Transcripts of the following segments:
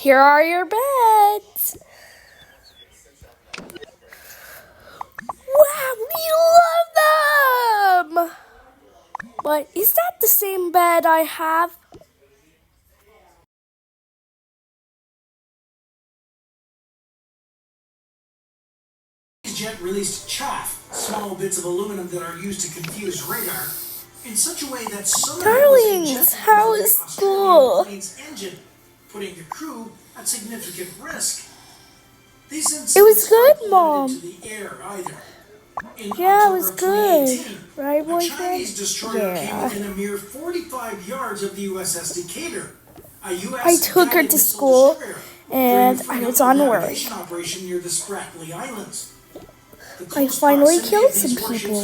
Here are your beds. Wow, we love them! But is that the same bed I have? Jet released chaff, small bits of aluminum that are used to confuse radar, in such a way that Darlings, how is school? Engine, putting the crew at significant risk. It was good, Mom. Yeah, it was good. Right, boyfriend? A Chinese destroyer came Yeah. within a mere 45 yards of the USS Decatur. I took her to school, and I was on work. Operation near the Spratly Islands. I finally killed some people.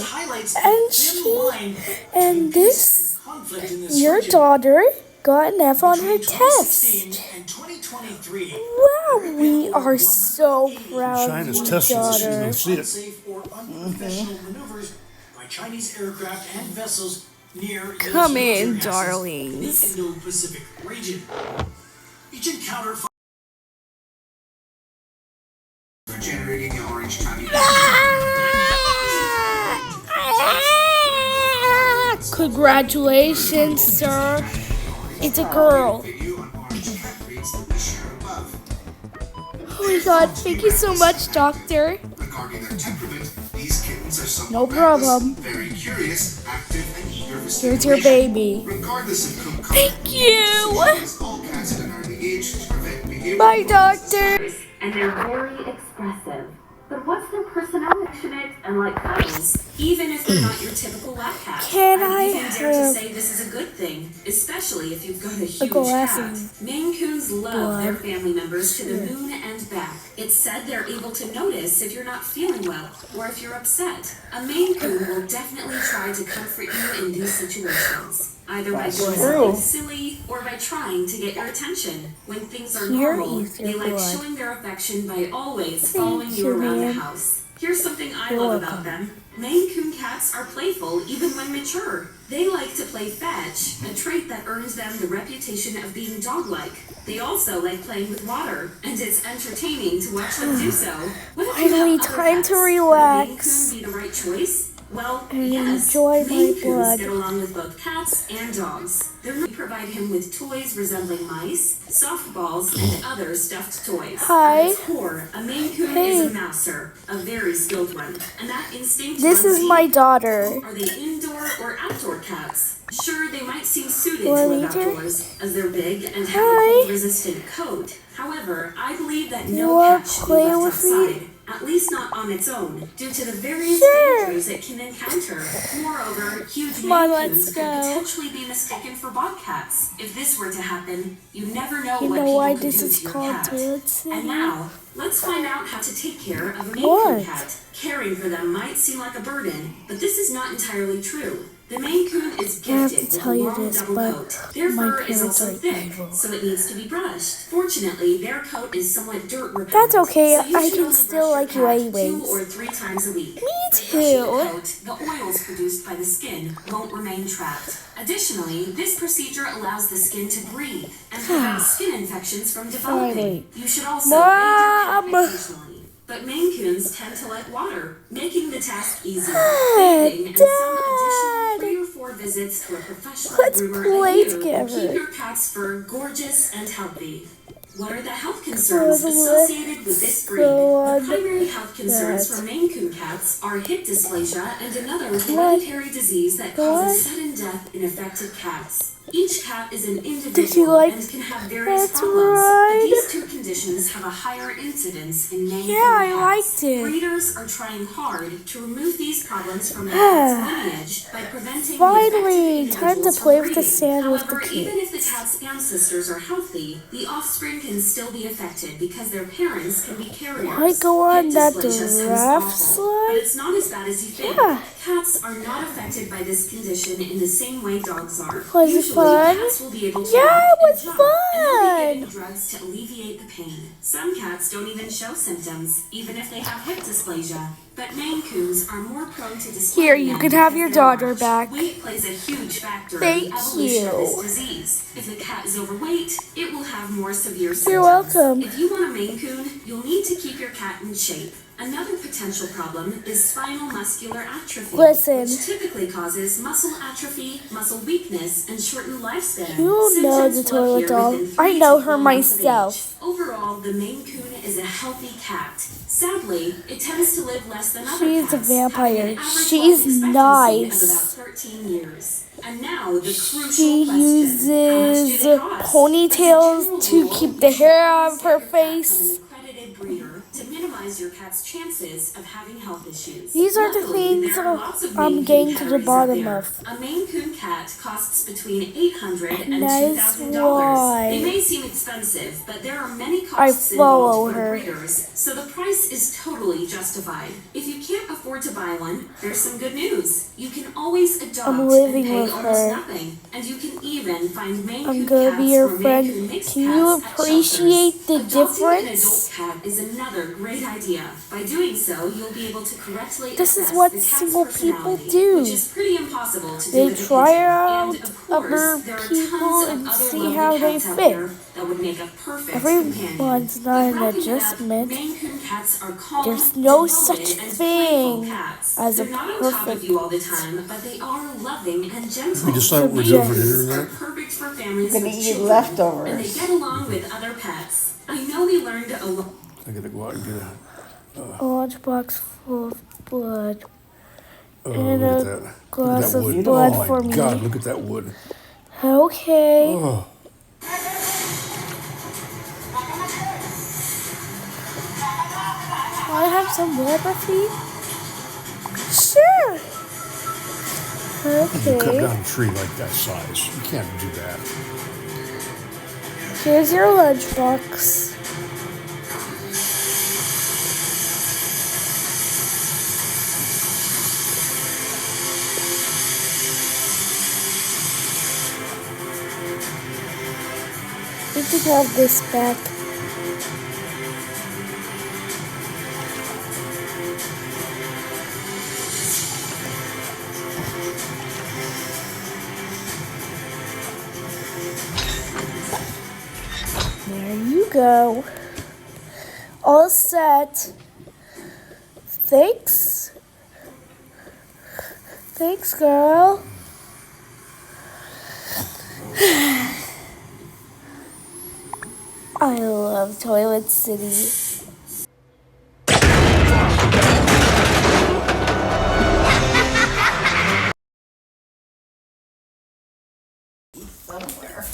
And your daughter got an F on her test. Wow, we are so proud of China's you, testing this. You daughter. can see it. Chinese aircraft and vessels near Come in, the darlings. Indo-Pacific region. Each encounter generating an orange tabby. Congratulations, sir. It's a girl. Oh my god, thank you so much, doctor. Regarding their temperament, these kittens are some No problem. very curious, active, and eager for Here's your baby. regardless of cook Thank you. all cats at an early age to prevent behavior. Bye, doctor. And they're very expressive. But what's their personality? Passionate and like cuddles, even if they're not your typical lap cat. Can I'd I even dare to have say this is a good thing, especially if you've got a huge glass cat. of Maine Coons love their blood? family members to the moon and back. It's said they're able to notice if you're not feeling well or if you're upset. A Maine Coon will definitely try to comfort you in these situations. Either by doing something silly or by trying to get your attention. When things are Here normal, is your they like blood. showing their affection by always Thank following you you, around ma'am. the house. Here's something I You're love welcome. about them. Maine Coon cats are playful even when mature. They like to play fetch, a trait that earns them the reputation of being dog-like. They also like playing with water, and it's entertaining to watch them do so. What if you Finally, have other time to pets? relax. Would a Maine Coon be the right choice? Well, And yes. enjoy my Maine Coons blood. get along with both cats and dogs. We provide him with toys resembling mice, soft balls, and other stuffed toys. Hi. At its core, a Maine Coon is a mouser, a very skilled one, and that instinct This runs is my deep. daughter. Are they indoor or outdoor cats? Sure, they might seem suited Wanna to live meet her? outdoors, as they're big and have Hi. a cold-resistant coat. However, I believe that no wanna cat should be play left with me? outside. At least not on its own, due to the various Sure. dangers it can encounter. Moreover, huge Come on, Maine let's Coons could go. potentially be mistaken for bobcats. If this were to happen, you never know You what know people why could this do is to your called cat. Toilet City? And now, let's find out how to take care of a Maine What? Coon cat. Caring for them might seem like a burden, but this is not entirely true. The Maine Coon is I have gifted to with tell a you long this, double but coat. Their my fur is parents also are thick, evil. so it needs to be brushed. Fortunately, their coat is somewhat dirt repellent. That's okay, so you I should can only still brush like your you cat anyways. 2 or 3 times a week. Me By brushing the too. coat, the oils produced by the skin won't remain trapped. Additionally, this procedure allows the skin to breathe and prevents skin infections from developing. Finally. You should also Mom! bathe your cat occasionally. But Maine Coons tend to like water, making the task easier. Bathing and some additional 3 or 4 visits to a professional Let's groomer play a year will together. keep your cat's fur gorgeous and healthy. What are the health concerns Let's associated with this breed? go on The primary health concerns that. for Maine Coon cats are hip dysplasia and another hereditary disease that causes sudden death in affected cats. Each cat is an individual like and can have various That's problems, right. but these 2 conditions have a higher incidence in Maine Yeah, Coon I cats. liked it. Breeders are trying hard to remove these problems from their cat's lineage by preventing Finally, the time to individuals play from with the breeding. sand with the However, even if the kids. cat's ancestors are healthy, the offspring can still be affected because their parents can be carriers. I go on Hip that dysplasia sounds giraffe awful, slide? but it's not as bad as you think. Yeah. Cats are not affected by this condition in the same way dogs are. Was it Usually, fun? cats will be able to Yeah, walk it was and jump, and they'll be fun. given drugs to alleviate the pain. Some cats don't even show symptoms, even if they have hip dysplasia. But Maine Coons are more prone to display Here, you can have your daughter back. Weight plays a huge factor Thank in the evolution of this you. disease. If a cat cat is overweight, it will have more severe symptoms. You're welcome. If you want a Maine Coon, you'll need to keep your cat in shape. Another potential problem is spinal muscular atrophy, Listen. which typically causes muscle atrophy, muscle weakness, and shortened lifespan. You know the Symptoms will toilet appear dog. within 3 I to know 4 her months of myself. age. Overall, the Maine Coon is a healthy cat. Sadly, it tends to live less than other She's a cats, vampire. having an average She's life expectancy nice. of about 13 years. And now the crucial She question. How much do uses they cost? ponytails As a to general keep rule, the you should hair out always of her get your cat from face. an accredited breeder to minimize your cat's chances of having health issues. These are the Luckily, things there are lots of I'm Maine getting Coon to the catteries out bottom there. of. A Maine Coon cat costs between $800 and That's $2,000. They why may seem expensive, but there are many I costs follow involved for her. breeders, so the price is totally justified. If you can't afford to buy one, there's some good news. You can always adopt I'm and living pay with almost her. nothing, and you can even find Maine I'm Coon gonna cats be your or Maine friend. Coon mixed Can you cats at appreciate shelters. the Adopting an difference? adult cat is another great idea. By doing so, you'll be able to correctly This is assess what the cat's single people personality, do. which is pretty impossible to do They with a try pigeon. out And of course, other there are people tons and of other see lovely how they cats out fit. there that would make a perfect companion. Everyone's not But an wrapping it up, adjustment. Maine Coon cats are calm, There's no devoted, such and thing playful cats. as a They're not on top of perfect. you all the time, but they are loving and gentle. We decide what we're Maine doing for Coons dinner are tonight? perfect for families Gonna with eat children, leftovers. and they get along with other pets. I know we learned a lot. I gotta go out and get A lunchbox full of blood. oh, And look a at that. Look at glass that of wood. blood Oh for my me. God, look at that wood. Okay. Oh, I have some liberty? Sure. you cut Okay. down a tree like that size. You can't do that. Here's your lunchbox. You can have this back. There you go. All set. Thanks. Thanks, girl. I love Toilet City. Somewhere.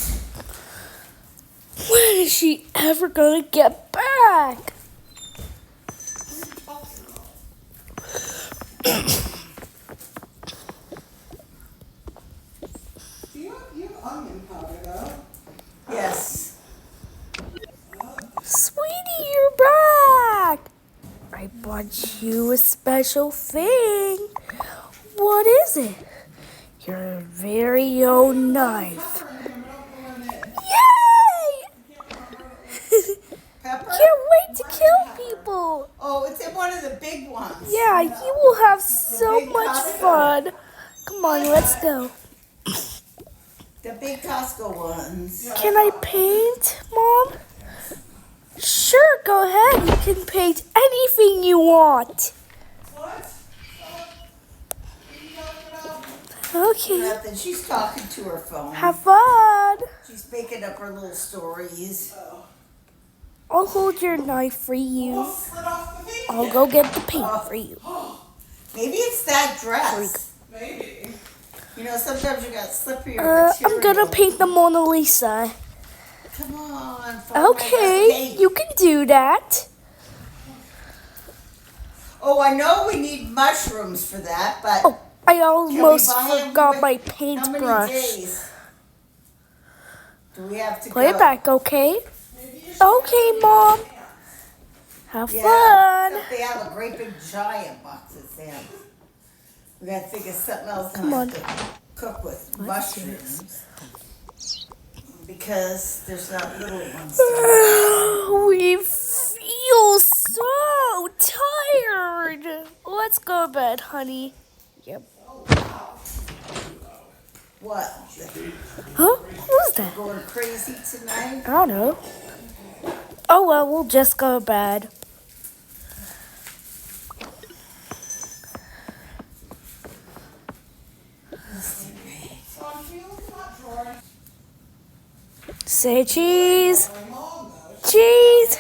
When is she ever gonna get back? You have onion powder though. Yes. Sweetie, you're back! I bought you a special thing. What is it? Your very own knife. Yay! Pepper? Can't wait to kill people. Oh, it's in one of the big ones. Yeah, you will have so big much Costco. fun. Come on, let's go. The big Costco ones. Can I paint, Mom? Sure, go ahead. You can paint anything you want. What? What are you talking about? Okay, Nothing. She's talking to her phone. have fun. She's making up her little stories. I'll hold your knife for you. Oh, slid off the feet. I'll go get the paint for you. Maybe it's that dress. Maybe. You know, sometimes you got slipperier material. I'm gonna paint the Mona Lisa. Come on. find my Okay, paint. you can do that. Oh, I know we need mushrooms for that, but Oh, I can we almost buy 'em forgot with- my how many paintbrush. days do we have to Play go? it back, okay? Maybe you should Okay, Mom. Have Yeah, fun. except they have a great big giant box of Sam. We gotta think of something else Come on. to cook with mushrooms. Because there's not little ones. We feel so tired. Let's go to bed, honey. Yep. What? Huh? Who's that? Going crazy tonight? I don't know. Oh well, we'll just go to bed. So I'm feeling that drawer. Say cheese. My mom knows. Cheese.